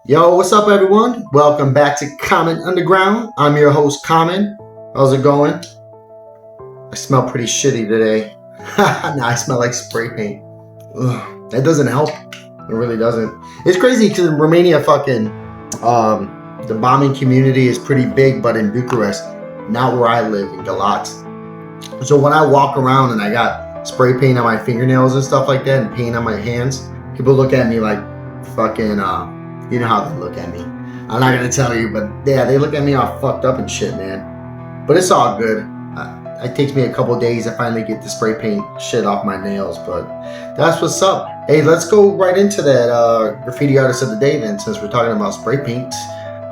Yo, what's up, everyone? Welcome back to Common Underground. I'm your host, Common. How's it going? I smell pretty shitty today. Nah, I smell like spray paint. Ugh, that doesn't help. It really doesn't. It's crazy because in Romania, the bombing community is pretty big, but in Bucharest, not where I live, in Galat. So when I walk around and I got spray paint on my fingernails and stuff like that, and paint on my hands, people look at me like fucking, you know how they look at me. I'm not gonna tell you, but yeah, they look at me all fucked up and shit, man. But it's all good. It takes me a couple days to finally get the spray paint shit off my nails, but that's what's up. Hey, let's go right into that graffiti artist of the day then, since we're talking about spray paint.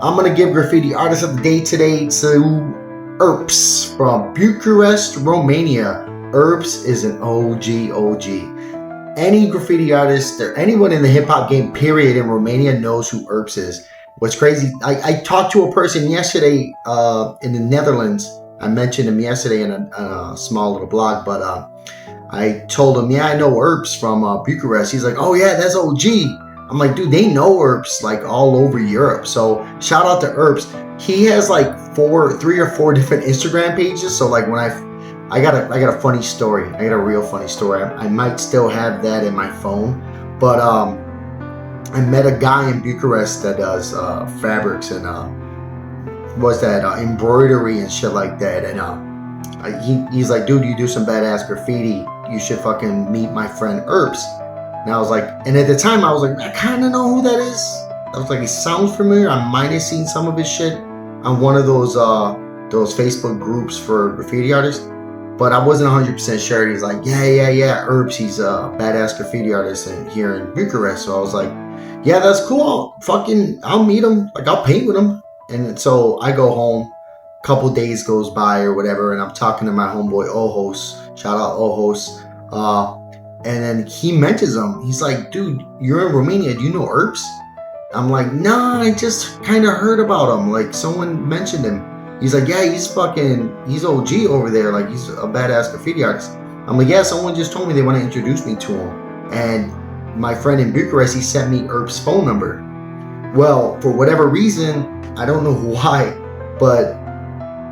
I'm gonna give graffiti artist of the day today to ERPS from Bucharest, Romania. ERPS is an OG. Any graffiti artist or anyone in the hip-hop game period in Romania knows who ERPS is. What's crazy, I talked to a person yesterday in the Netherlands. I mentioned him yesterday in a small little blog, but I told him, yeah, I know ERPS from Bucharest. He's like, oh yeah, that's OG. I'm like, dude, they know ERPS like all over Europe. So shout out to ERPS. He has like 3 or 4 different Instagram pages. So like when I got a funny story. I got a real funny story. I might still have that in my phone, but I met a guy in Bucharest that does fabrics and embroidery and shit like that. And he's like, dude, you do some badass graffiti. You should fucking meet my friend ERPS. And I was like, and at the time I was like, I kind of know who that is. I was like, it sounds familiar. I might have seen some of his shit on one of those Facebook groups for graffiti artists. But I wasn't 100% sure. He's like, yeah, ERPS, he's a badass graffiti artist here in Bucharest. So I was like, yeah, that's cool. I'll meet him. Like, I'll paint with him. And so I go home. A couple days goes by or whatever, and I'm talking to my homeboy Ojos. Shout out Ojos. And then he mentions him. He's like, dude, you're in Romania. Do you know ERPS? I'm like, nah, I just kind of heard about him. Like, someone mentioned him. He's like, yeah, he's OG over there. Like, he's a badass graffiti artist. I'm like, yeah, someone just told me they want to introduce me to him. And my friend in Bucharest, he sent me ERP's phone number. Well, for whatever reason, I don't know why, but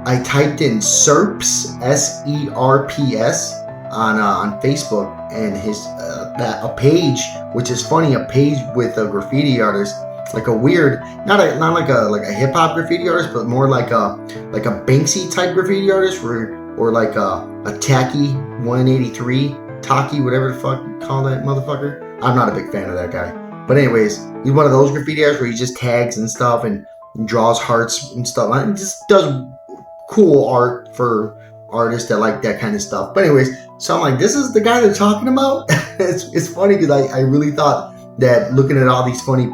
I typed in SERPS, SERPS, on Facebook, and a page, which is funny, a page with a graffiti artist. Like a weird, not like a hip hop graffiti artist, but more like a Banksy type graffiti artist, or like a Tacky 183, Taki, whatever the fuck you call that motherfucker. I'm not a big fan of that guy, but anyways, he's one of those graffiti artists where he just tags and stuff and draws hearts and stuff. And just does cool art for artists that like that kind of stuff. But anyways, so I'm like, this is the guy they're talking about. It's funny because I really thought that looking at all these funny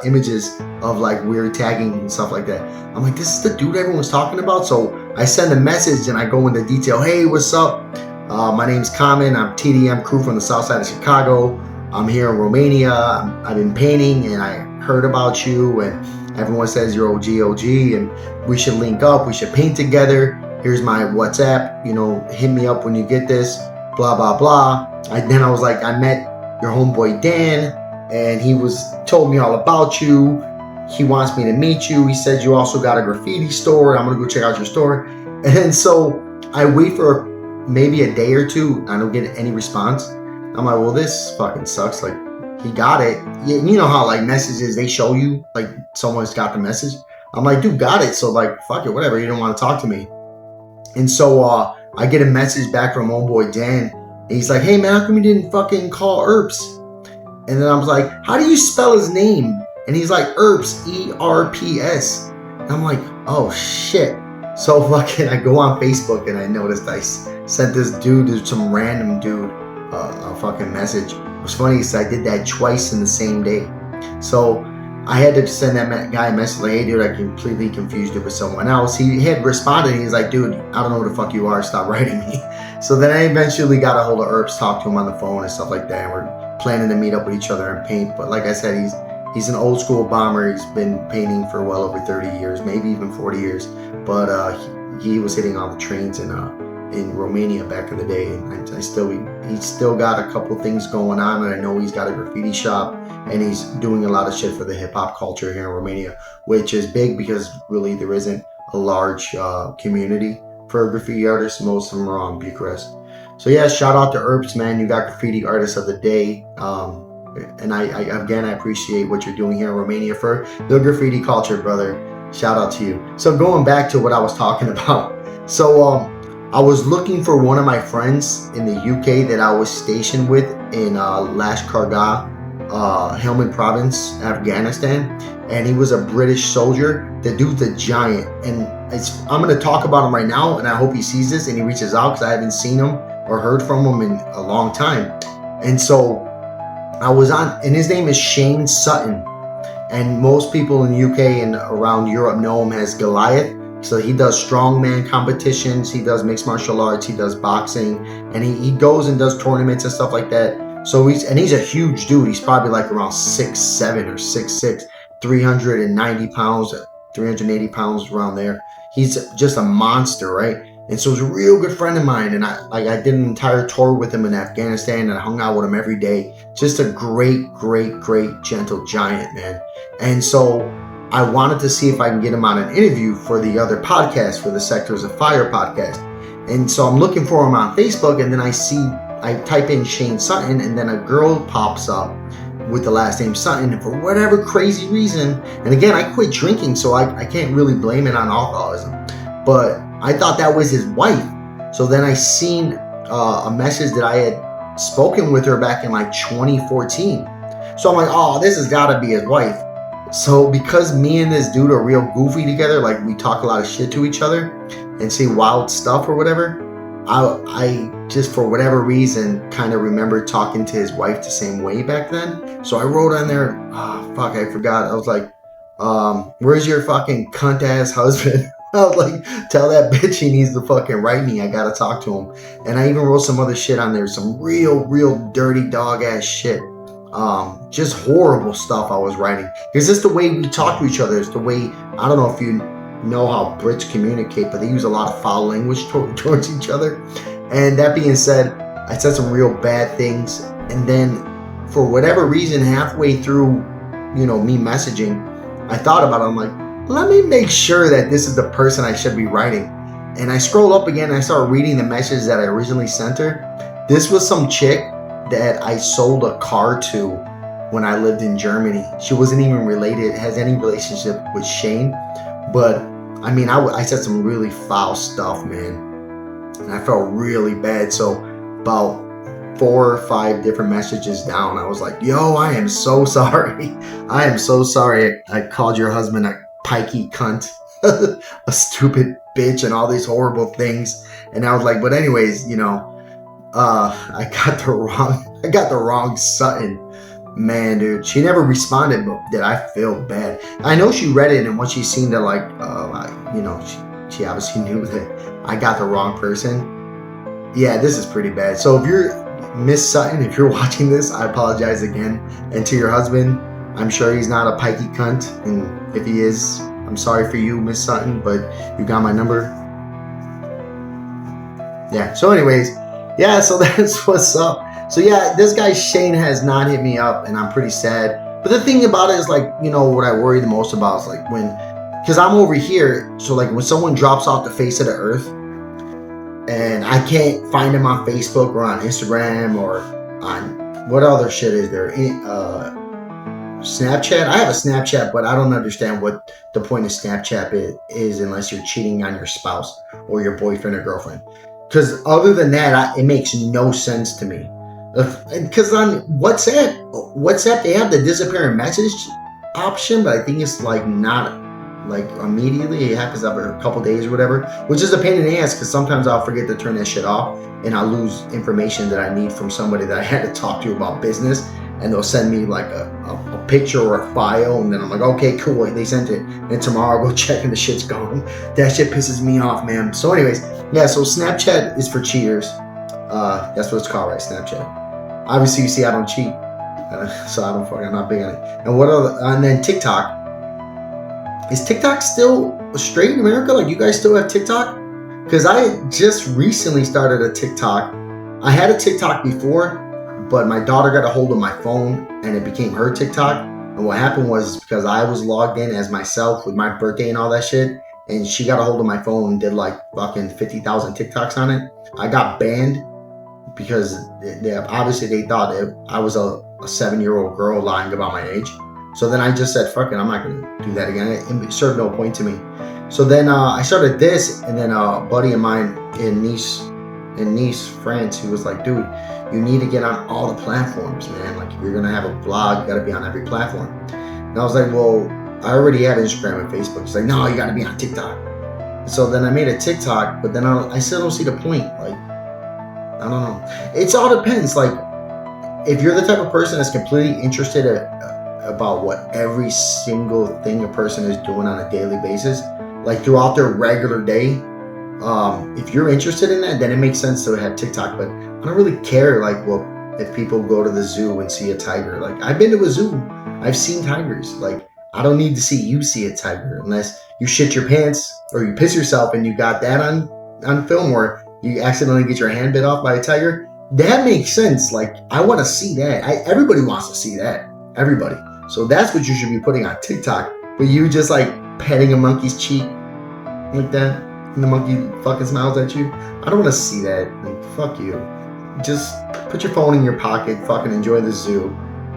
images of like weird tagging and stuff like that, I'm like, this is the dude everyone was talking about. So I send a message and I go into detail. Hey, what's up? My name's Common. I'm TDM crew from the south side of Chicago. I'm here in Romania. I've been painting and I heard about you and everyone says you're OG and we should link up. We should paint together. Here's my WhatsApp. Hit me up when you get this. Blah, blah, blah. Then I was like, I met your homeboy Dan, and he told me all about you. He wants me to meet you. He said you also got a graffiti store. I'm gonna go check out your store. And so I wait for maybe a day or two. I don't get any response. I'm like, well, this fucking sucks. Like, he got it. You know how like messages, they show you like someone's got the message. I'm like, dude, got it. So like, fuck it, whatever. You don't want to talk to me. And so I get a message back from homeboy Dan. And he's like, hey man, how come you didn't fucking call ERPS? And then I was like, how do you spell his name? And he's like, ERPS, ERPS. And I'm like, oh shit. So fucking I go on Facebook and I noticed I sent this dude, some random dude, a fucking message. It was funny because I did that twice in the same day. So I had to send that guy a message like, hey dude, I completely confused you with someone else. He had responded. He's like, dude, I don't know who the fuck you are. Stop writing me. So then I eventually got a hold of ERPS, talked to him on the phone and stuff like that. And we're planning to meet up with each other and paint. But like I said, he's an old school bomber. He's been painting for well over 30 years, maybe even 40 years. But he was hitting all the trains in in Romania back in the day, and he's still got a couple things going on, and I know he's got a graffiti shop, and he's doing a lot of shit for the hip hop culture here in Romania, which is big because really there isn't a large community for graffiti artists. Most of them are on Bucharest. So yeah, shout out to ERPS, man. You got graffiti artist of the day. And I appreciate what you're doing here in Romania for the graffiti culture, brother. Shout out to you. So going back to what I was talking about. So I was looking for one of my friends in the UK that I was stationed with in Lashkargah, Helmand province, Afghanistan. And he was a British soldier. The dude's a giant. And I'm going to talk about him right now, and I hope he sees this and he reaches out, because I haven't seen him or heard from him in a long time. And so I was on, and his name is Shane Sutton, and most people in the UK and around Europe know him as Goliath. So he does strongman competitions, he does mixed martial arts, he does boxing, and he goes and does tournaments and stuff like that. So he's a huge dude. He's probably like around 6'7" or 6'6", 390 pounds, 380 pounds, around there. He's just a monster, right? And so he's a real good friend of mine, and I did an entire tour with him in Afghanistan, and I hung out with him every day. Just a great, gentle giant, man. And so I wanted to see if I can get him on an interview for the other podcast, for the Sectors of Fire podcast. And so I'm looking for him on Facebook, and then I type in Shane Sutton, and then a girl pops up with the last name Sutton, and for whatever crazy reason, and again, I quit drinking, so I can't really blame it on alcoholism, but I thought that was his wife. So then I seen a message that I had spoken with her back in like 2014. So I'm like, oh, this has got to be his wife. So because me and this dude are real goofy together, like we talk a lot of shit to each other and say wild stuff or whatever, I just, for whatever reason, kind of remember talking to his wife the same way back then. So I wrote on there, I forgot. I was like, where's your fucking cunt ass husband? I was like, tell that bitch he needs to fucking write me. I gotta talk to him. And I even wrote some other shit on there, some real dirty dog ass shit. Just horrible stuff I was writing. Because it's the way we talk to each other. It's the way, I don't know if you know how Brits communicate, but they use a lot of foul language towards each other. And that being said, I said some real bad things. And then for whatever reason, halfway through, me messaging, I thought about it. I'm like, let me make sure that this is the person I should be writing. And I scroll up again and I start reading the message that I originally sent her. This was some chick that I sold a car to when I lived in Germany. She wasn't even related, has any relationship with Shane. But I mean, I said some really foul stuff, man. And I felt really bad. So about 4 or 5 different messages down, I was like, yo, I am so sorry. I am so sorry I called your husband a pikey cunt, a stupid bitch, and all these horrible things. And I was like, but anyways, I got the wrong Sutton. Man, dude, she never responded, but did I feel bad? I know she read it, and what she seemed to like, she obviously knew that I got the wrong person. Yeah, this is pretty bad. So if you're Miss Sutton, if you're watching this, I apologize again. And to your husband, I'm sure he's not a pikey cunt, and if he is, I'm sorry for you, Miss Sutton, but you got my number. Yeah, so anyways, yeah, so that's what's up. So yeah, this guy Shane has not hit me up, and I'm pretty sad. But the thing about it is, like, what I worry the most about is like because I'm over here, so like when someone drops off the face of the earth, and I can't find them on Facebook or on Instagram or on what other shit is there? Snapchat. I have a Snapchat, but I don't understand what the point of Snapchat is unless you're cheating on your spouse or your boyfriend or girlfriend. Because other than that, it makes no sense to me. Because on WhatsApp, they have the disappearing message option, but I think it's like not like immediately. It happens after a couple days or whatever, which is a pain in the ass because sometimes I'll forget to turn that shit off and I'll lose information that I need from somebody that I had to talk to about business, and they'll send me like a picture or a file, and then I'm like, okay, cool, they sent it, and tomorrow I'll go check and the shit's gone. That shit pisses me off, man. So anyways, yeah, so Snapchat is for cheaters. That's what it's called, right? Snapchat. Obviously, you see, I don't cheat, so I'm not big on it. And then TikTok. Is TikTok still straight in America? Like, you guys still have TikTok? because I just recently started a TikTok. I had a TikTok before, but my daughter got a hold of my phone and it became her TikTok. And what happened was because I was logged in as myself with my birthday and all that shit, and she got a hold of my phone and did like fucking 50,000 TikToks on it. I got banned because obviously they thought I was a 7-year-old girl lying about my age. So then I just said, fuck it, I'm not going to do that again. It served no point to me. So then I started this, and then a buddy of mine in Nice, France, he was like, dude, you need to get on all the platforms, man. Like, if you're going to have a blog, you got to be on every platform. And I was like, well, I already have Instagram and Facebook. He's like, no, you got to be on TikTok. So then I made a TikTok, but then I still don't see the point. Like, I don't know. It all depends. Like, if you're the type of person that's completely interested about what every single thing a person is doing on a daily basis, like throughout their regular day, if you're interested in that, then it makes sense to have TikTok. But I don't really care, like, well, if people go to the zoo and see a tiger. Like, I've been to a zoo. I've seen tigers. Like, I don't need to see you see a tiger unless you shit your pants or you piss yourself and you got that on film, or you accidentally get your hand bit off by a tiger. That makes sense. Like, I want to see that. Everybody wants to see that. Everybody. So that's what you should be putting on TikTok. But you just like petting a monkey's cheek like that, and the monkey fucking smiles at you. I don't want to see that. Like, fuck you. Just put your phone in your pocket, fucking enjoy the zoo,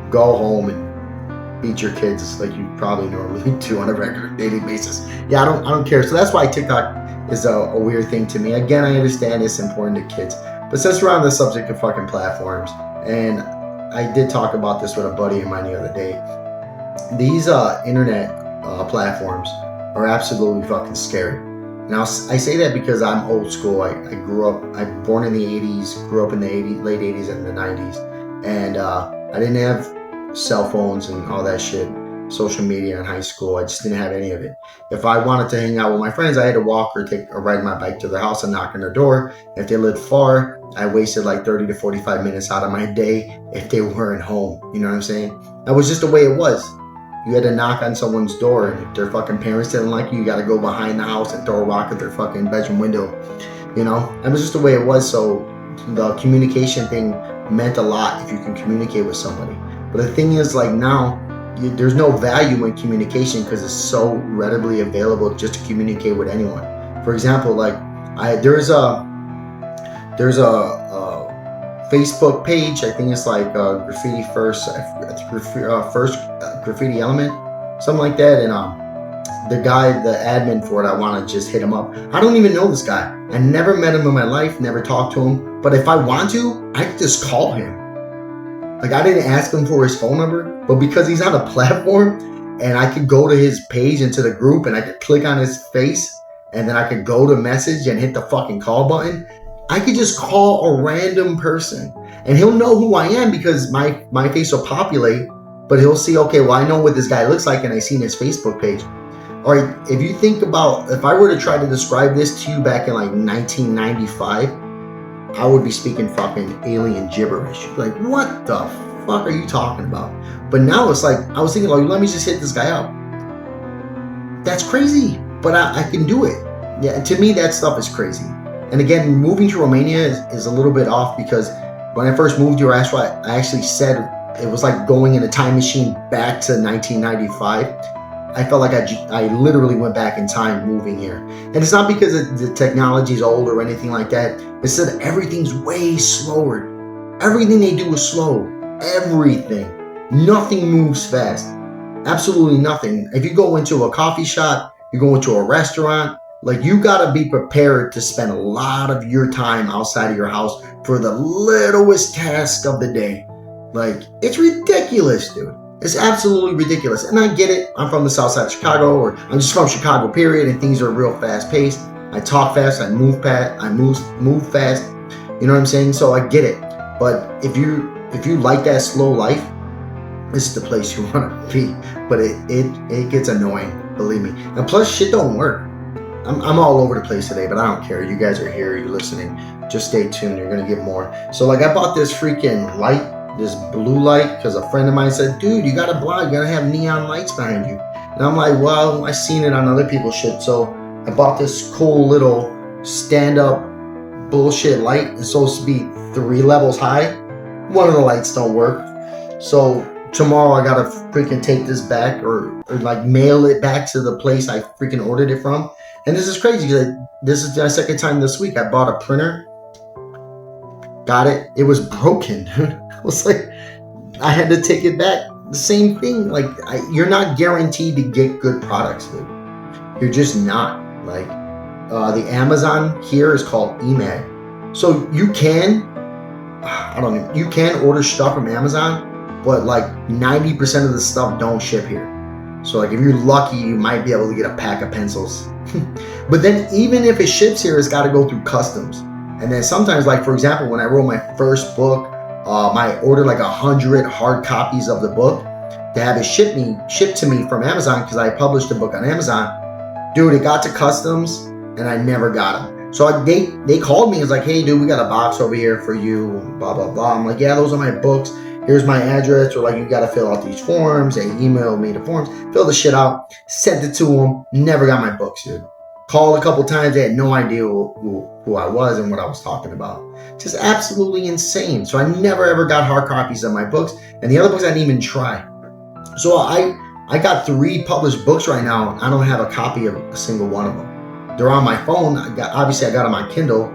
go home and beat your kids like you probably normally do on a regular daily basis. Yeah, I don't care. So that's why TikTok is a weird thing to me. Again, I understand it's important to kids. But since we're on the subject of fucking platforms, and I did talk about this with a buddy of mine the other day, these internet platforms are absolutely fucking scary. Now, I say that because I'm old school. I grew up, I'm born in the 80s, grew up in the late 80s and the 90s. And I didn't have cell phones and all that shit, social media in high school. I just didn't have any of it. If I wanted to hang out with my friends, I had to walk or take or ride my bike to their house and knock on their door. If they lived far, I wasted like 30 to 45 minutes out of my day if they weren't home. You know what I'm saying? That was just the way it was. You had to knock on someone's door, and if their fucking parents didn't like you, you got to go behind the house and throw a rock at their fucking bedroom window. You know? That was just the way it was. So the communication thing meant a lot if you can communicate with somebody. But the thing is, like, now, there's no value in communication because it's so readily available just to communicate with anyone. For example, like, there's a Facebook page. I think it's like Graffiti First Graffiti Element, something like that. And the guy, the admin for it, I want to just hit him up. I don't even know this guy. I never met him in my life, never talked to him. But if I want to, I can just call him. Like, I didn't ask him for his phone number, but because he's on a platform and I could go to his page and to the group and I could click on his face and then I could go to message and hit the fucking call button, I could just call a random person and he'll know who I am because my face will populate, but he'll see, okay, well, I know what this guy looks like and I seen his Facebook page. All right, if you think about, if I were to try to describe this to you back in like 1995, I would be speaking fucking alien gibberish. Like, what the fuck are you talking about? But now it's like, I was thinking, like, let me just hit this guy up. That's crazy, but I can do it. Yeah, to me, that stuff is crazy. And again, moving to Romania is a little bit off because when I first moved here, I actually said it was like going in a time machine back to 1995. I felt like I literally went back in time moving here. And it's not because the technology is old or anything like that. It's that everything's way slower. Everything they do is slow. Everything. Nothing moves fast. Absolutely nothing. If you go into a coffee shop, you go into a restaurant, like, you gotta be prepared to spend a lot of your time outside of your house for the littlest task of the day. Like, it's ridiculous, dude. It's absolutely ridiculous. And I get it. I'm from the south side of Chicago, or I'm just from Chicago, period, and things are real fast paced. I talk fast, I move fast, move fast. You know what I'm saying? So I get it. But if you like that slow life, this is the place you want to be. But it gets annoying, believe me. And plus, shit don't work. I'm all over the place today, but I don't care. You guys are here, you're listening. Just stay tuned. You're gonna get more. So, like, I bought this freaking light, this blue light, because a friend of mine said, dude, you gotta blind, you gotta have neon lights behind you. And I'm like, well, I seen it on other people's shit. So I bought this cool little stand-up bullshit light. It's supposed to be 3 levels high. One of the lights don't work. So tomorrow I gotta freaking take this back or like mail it back to the place I freaking ordered it from. And this is crazy because this is my second time this week. I bought a printer, got it. It was broken. I was like, I had to take it back. The same thing. Like, you're not guaranteed to get good products, dude. You're just not. Like, the Amazon here is called eMag. So you can, you can order stuff from Amazon, but like 90% of the stuff don't ship here. So like if you're lucky, you might be able to get a pack of pencils. But then even if it ships here, it's got to go through customs. And then sometimes, like for example, when I wrote my first book, I ordered like 100 hard copies of the book to have it shipped to me from Amazon because I published the book on Amazon. Dude, it got to customs and I never got them. So they called me and was like, hey dude, we got a box over here for you, blah, blah, blah. I'm like, yeah, those are my books. Here's my address. Or like, you got to fill out these forms. They emailed me the forms, fill the shit out, sent it to them. Never got my books, dude. Called a couple times. They had no idea who I was and what I was talking about. Just absolutely insane. So I never ever got hard copies of my books. And the other books I didn't even try. So I got 3 published books right now. I don't have a copy of a single one of them. They're on my phone. Obviously I got them on Kindle,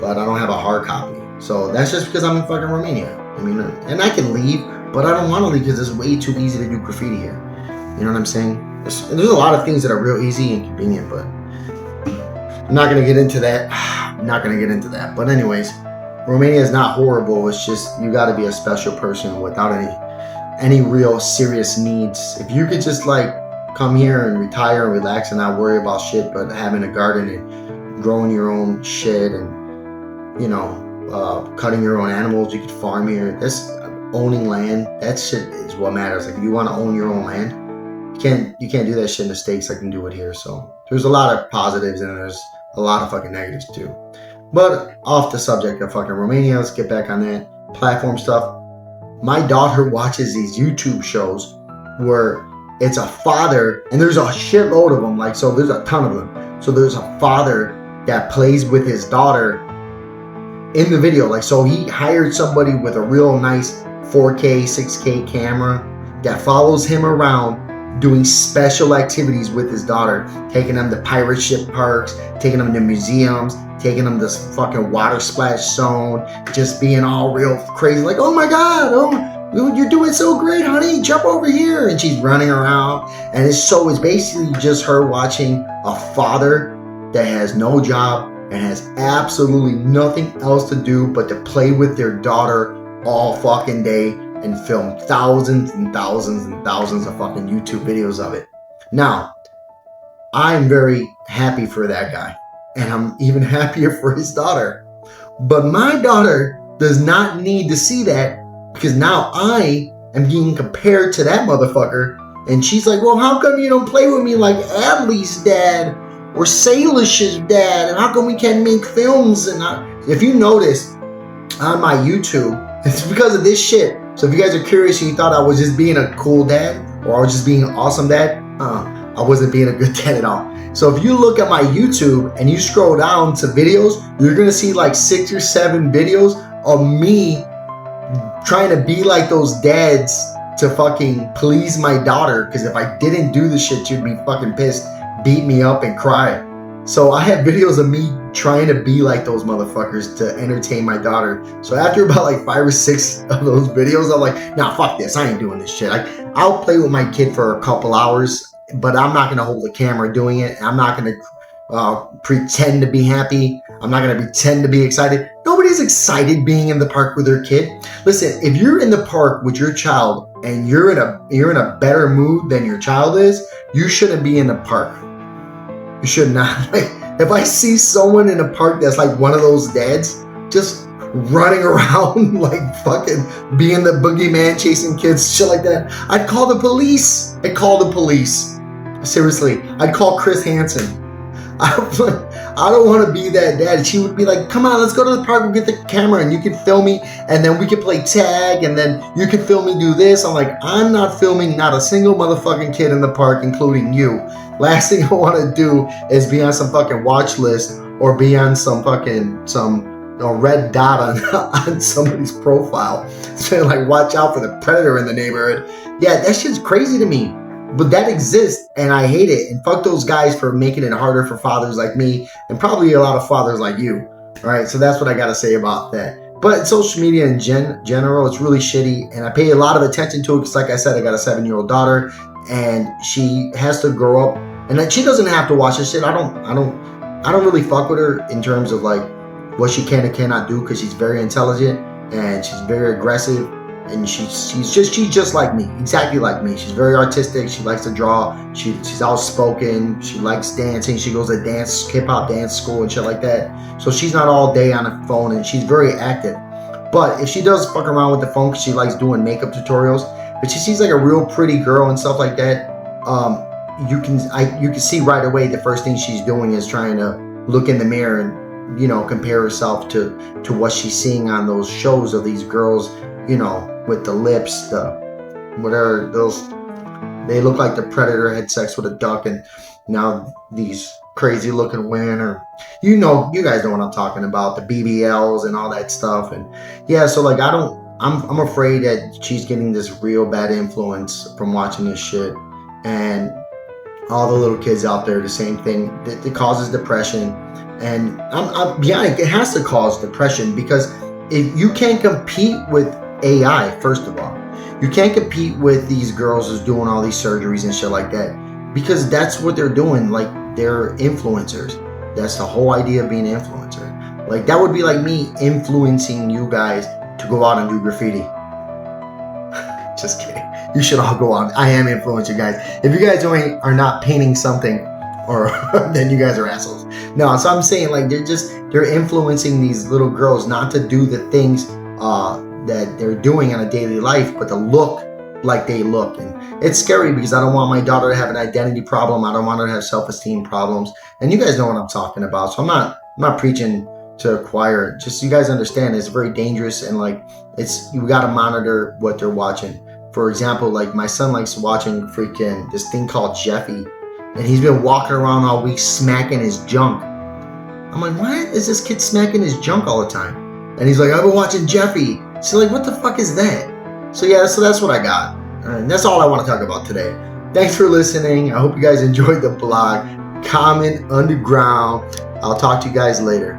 but I don't have a hard copy. So that's just because I'm in fucking Romania. I mean, and I can leave, but I don't want to leave because it's way too easy to do graffiti here. You know what I'm saying? There's a lot of things that are real easy and convenient, but I'm not going to get into that. I'm not going to get into that. But anyways, Romania is not horrible. It's just you got to be a special person without any real serious needs. If you could just like come here and retire and relax and not worry about shit, but having a garden and growing your own shit and, you know, cutting your own animals, you could farm here. That's owning land. That shit is what matters. Like if you want to own your own land, you can't do that shit in the States. I can do it here. So there's a lot of positives and there's a lot of fucking negatives too. But off the subject of fucking Romania, let's get back on that platform stuff. My daughter watches these YouTube shows where it's a father, and there's a shitload of them. Like, so there's a ton of them. So there's a father that plays with his daughter in the video. Like, so he hired somebody with a real nice 4K, 6K camera that follows him around doing special activities with his daughter, taking them to pirate ship parks, taking them to museums, taking them to fucking water splash zone, just being all real crazy, like, oh my God, oh, you're doing so great, honey, jump over here. And she's running around. And it's basically just her watching a father that has no job and has absolutely nothing else to do but to play with their daughter all fucking day and film thousands and thousands and thousands of fucking YouTube videos of it. Now, I'm very happy for that guy, and I'm even happier for his daughter. But my daughter does not need to see that because now I am being compared to that motherfucker, and she's like, well, how come you don't play with me like Adley's dad or Salish's dad, and how come we can't make films? And if you notice on my YouTube, it's because of this shit. So if you guys are curious and you thought I was just being a cool dad or I was just being an awesome dad, I wasn't being a good dad at all. So if you look at my YouTube and you scroll down to videos, you're gonna see like 6 or 7 videos of me trying to be like those dads to fucking please my daughter. Because if I didn't do the shit, she'd be fucking pissed, beat me up and cry. So I have videos of me trying to be like those motherfuckers to entertain my daughter. So after about like 5 or 6 of those videos, I'm like, nah, fuck this. I ain't doing this shit. I'll play with my kid for a couple hours, but I'm not going to hold the camera doing it. I'm not going to pretend to be happy. I'm not going to pretend to be excited. Nobody's excited being in the park with their kid. Listen, if you're in the park with your child and you're in a better mood than your child is, you shouldn't be in the park. You should not. Like, if I see someone in a park that's like one of those dads, just running around like fucking being the boogeyman, chasing kids, shit like that, I'd call the police. Seriously, I'd call Chris Hansen. I don't want to be that dad. She would be like, come on, let's go to the park and get the camera and you can film me and then we can play tag and then you can film me do this. I'm like, I'm not filming not a single motherfucking kid in the park, including you. Last thing I want to do is be on some fucking watch list or be on some red dot on somebody's profile saying like, watch out for the predator in the neighborhood. Yeah, that shit's crazy to me. But that exists, and I hate it. And fuck those guys for making it harder for fathers like me, and probably a lot of fathers like you. All right, so that's what I got to say about that. But social media in general, it's really shitty, and I pay a lot of attention to it because, like I said, I got a 7-year-old daughter, and she has to grow up, and she doesn't have to watch this shit. I don't really fuck with her in terms of like what she can and cannot do, because she's very intelligent and she's very aggressive. And she's just like me, exactly like me. She's very artistic. She likes to draw. She's outspoken. She likes dancing. She goes to hip hop dance school and shit like that. So she's not all day on the phone, and she's very active. But if she does fuck around with the phone, because she likes doing makeup tutorials, but she sees like a real pretty girl and stuff like that, you can see right away the first thing she's doing is trying to look in the mirror and, you know, compare herself to what she's seeing on those shows of these girls, you know, with the lips, whatever, those, they look like the predator had sex with a duck, and now these crazy looking women, or you guys know what I'm talking about, the BBLs and all that stuff. And yeah, so like I'm afraid that she's getting this real bad influence from watching this shit. And all the little kids out there, the same thing. It causes depression. And yeah, it has to cause depression, because if you can't compete with AI, first of all, you can't compete with these girls who's doing all these surgeries and shit like that, because that's what they're doing. Like, they're influencers. That's the whole idea of being an influencer. Like, that would be like me influencing you guys to go out and do graffiti. Just kidding. You should all go out. I am influencer, guys. If you guys are not painting something, or then you guys are assholes. No, so I'm saying, like, they're influencing these little girls not to do the things that they're doing in a daily life, but to look like they look. And it's scary, because I don't want my daughter to have an identity problem. I don't want her to have self-esteem problems. And you guys know what I'm talking about. So I'm not preaching to a choir. Just so you guys understand, it's very dangerous, and like, you got to monitor what they're watching. For example, like, my son likes watching freaking this thing called Jeffy, and he's been walking around all week smacking his junk. I'm like, why is this kid smacking his junk all the time? And he's like, I've been watching Jeffy. So like, what the fuck is that? So yeah, so that's what I got. And that's all I want to talk about today. Thanks for listening. I hope you guys enjoyed the blog. Comment underground. I'll talk to you guys later.